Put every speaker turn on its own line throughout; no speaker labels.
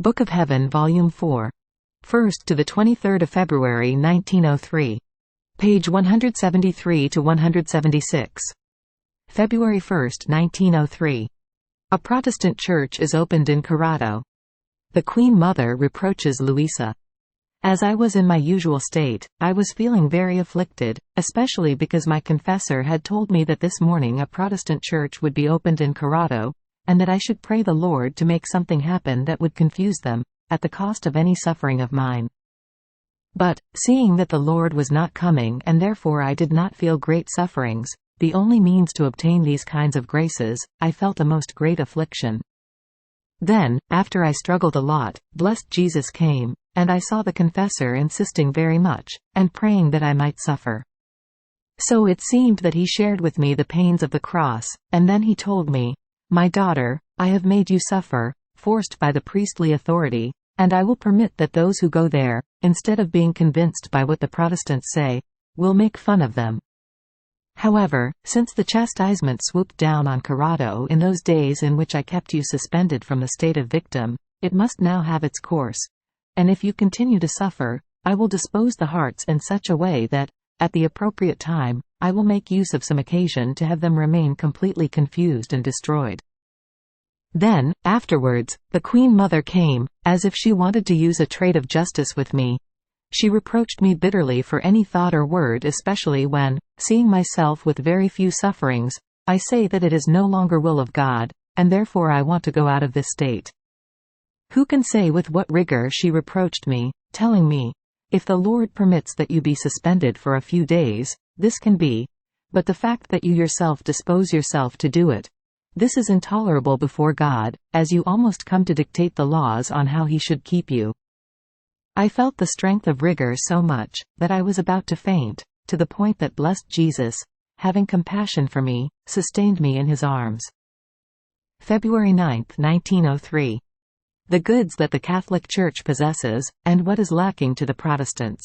Book of Heaven, Volume 4. 1st to the 23rd of February 1903. Page 173 to 176. February 1, 1903. A Protestant church is opened in Corrado. The Queen Mother reproaches Luisa. As I was in my usual state, I was feeling very afflicted, especially because my confessor had told me that this morning a Protestant church would be opened in Corrado, and that I should pray the Lord to make something happen that would confuse them, at the cost of any suffering of mine. But, seeing that the Lord was not coming and therefore I did not feel great sufferings, the only means to obtain these kinds of graces, I felt a most great affliction. Then, after I struggled a lot, blessed Jesus came, and I saw the confessor insisting very much, and praying that I might suffer. So it seemed that he shared with me the pains of the cross, and then he told me, "My daughter, I have made you suffer, forced by the priestly authority, and I will permit that those who go there, instead of being convinced by what the Protestants say, will make fun of them." However, since the chastisement swooped down on Corrado in those days in which I kept you suspended from the state of victim, it must now have its course, and if you continue to suffer, I will dispose the hearts in such a way that, at the appropriate time, I will make use of some occasion to have them remain completely confused and destroyed. Then, afterwards, the Queen Mother came, as if she wanted to use a trait of justice with me. She reproached me bitterly for any thought or word, especially when, seeing myself with very few sufferings, I say that it is no longer will of God, and therefore I want to go out of this state. Who can say with what rigor she reproached me, telling me, "If the Lord permits that you be suspended for a few days, this can be, but the fact that you yourself dispose yourself to do it, this is intolerable before God, as you almost come to dictate the laws on how He should keep you." I felt the strength of rigor so much, that I was about to faint, to the point that blessed Jesus, having compassion for me, sustained me in His arms. February 9, 1903. The goods that the Catholic Church possesses, and what is lacking to the Protestants.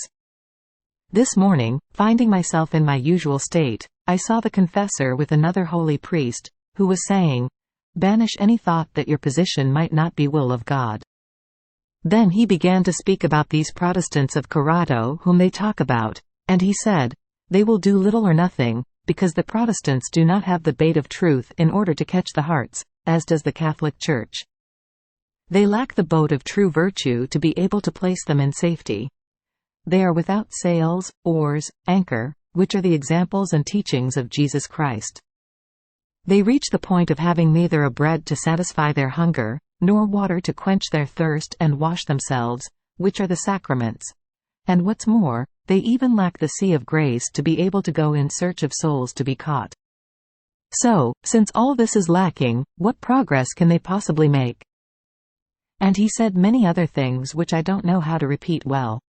This morning, finding myself in my usual state, I saw the confessor with another holy priest, who was saying, "Banish any thought that your position might not be will of God." Then he began to speak about these Protestants of Corrado whom they talk about, and he said, "They will do little or nothing, because the Protestants do not have the bait of truth in order to catch the hearts, as does the Catholic Church. They lack the boat of true virtue to be able to place them in safety. They are without sails, oars, anchor, which are the examples and teachings of Jesus Christ. They reach the point of having neither a bread to satisfy their hunger, nor water to quench their thirst and wash themselves, which are the sacraments. And what's more, they even lack the sea of grace to be able to go in search of souls to be caught. So, since all this is lacking, what progress can they possibly make?" And he said many other things which I don't know how to repeat well.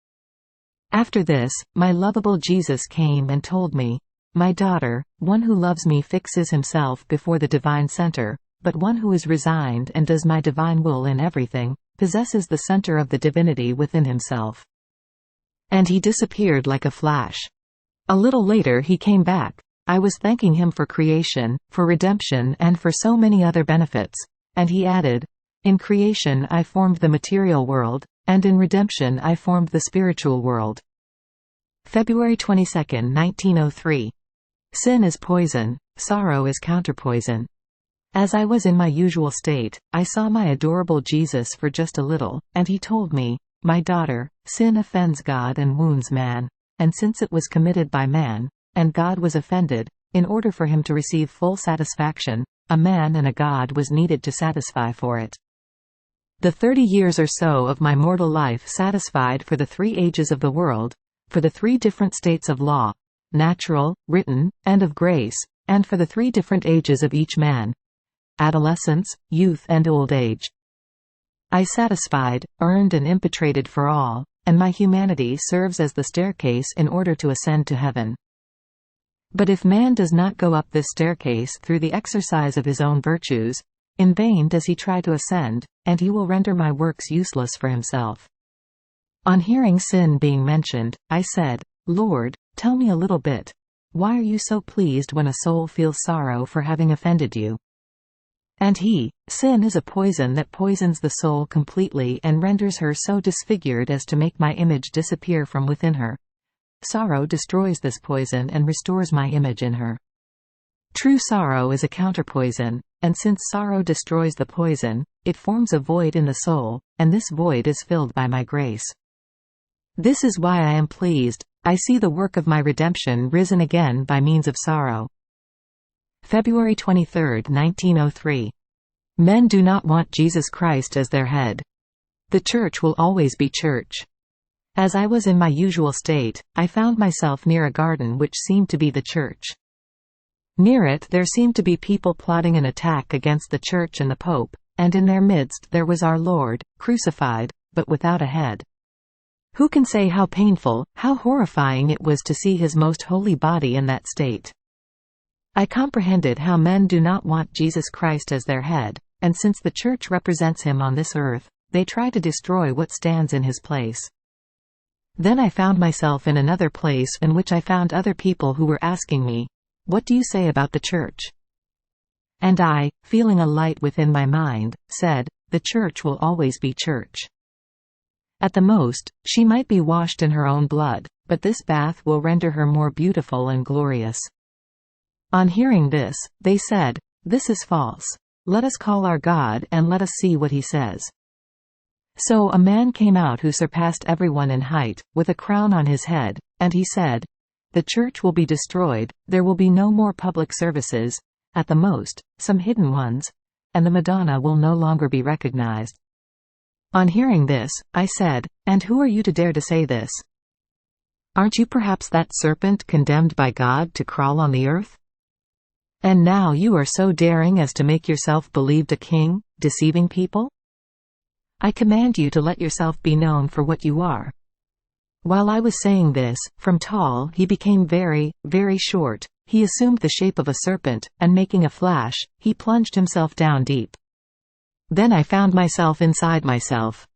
After this, my lovable Jesus came and told me, "My daughter, one who loves me fixes himself before the divine center, but one who is resigned and does my divine will in everything, possesses the center of the divinity within himself." And he disappeared like a flash. A little later he came back. I was thanking him for creation, for redemption and for so many other benefits, and he added, "In creation I formed the material world, and in redemption I formed the spiritual world." February 22, 1903. Sin is poison, sorrow is counterpoison. As I was in my usual state, I saw my adorable Jesus for just a little, and he told me, "My daughter, sin offends God and wounds man, and since it was committed by man, and God was offended, in order for him to receive full satisfaction, a man and a God was needed to satisfy for it. The 30 years or so of my mortal life satisfied for the 3 ages of the world, for the 3 different states of law, natural, written, and of grace, and for the 3 different ages of each man, adolescence, youth and old age. I satisfied, earned and impetrated for all, and my humanity serves as the staircase in order to ascend to heaven. But if man does not go up this staircase through the exercise of his own virtues, in vain does he try to ascend, and he will render my works useless for himself." On hearing sin being mentioned, I said, "Lord, tell me a little bit. Why are you so pleased when a soul feels sorrow for having offended you?" And sin is a poison that poisons the soul completely and renders her so disfigured as to make my image disappear from within her. Sorrow destroys this poison and restores my image in her. True sorrow is a counterpoison, and since sorrow destroys the poison, it forms a void in the soul, and this void is filled by my grace. This is why I am pleased. I see the work of my redemption risen again by means of sorrow. February 23, 1903. Men do not want Jesus Christ as their head. The Church will always be Church. As I was in my usual state, I found myself near a garden which seemed to be the Church. Near it there seemed to be people plotting an attack against the Church and the Pope, and in their midst there was our Lord, crucified, but without a head. Who can say how painful, how horrifying it was to see his most holy body in that state? I comprehended how men do not want Jesus Christ as their head, and since the Church represents him on this earth, they try to destroy what stands in his place. Then I found myself in another place in which I found other people who were asking me, "What do you say about the Church?" And I, feeling a light within my mind, said, "The Church will always be Church. At the most, she might be washed in her own blood, but this bath will render her more beautiful and glorious." On hearing this, they said, "This is false. Let us call our God and let us see what he says." So a man came out who surpassed everyone in height, with a crown on his head, and he said, "The Church will be destroyed, there will be no more public services, at the most, some hidden ones, and the Madonna will no longer be recognized." On hearing this, I said, "And who are you to dare to say this? Aren't you perhaps that serpent condemned by God to crawl on the earth? And now you are so daring as to make yourself believed a king, deceiving people? I command you to let yourself be known for what you are." While I was saying this, from tall he became very, very short. He assumed the shape of a serpent, and making a flash, he plunged himself down deep. Then I found myself inside myself.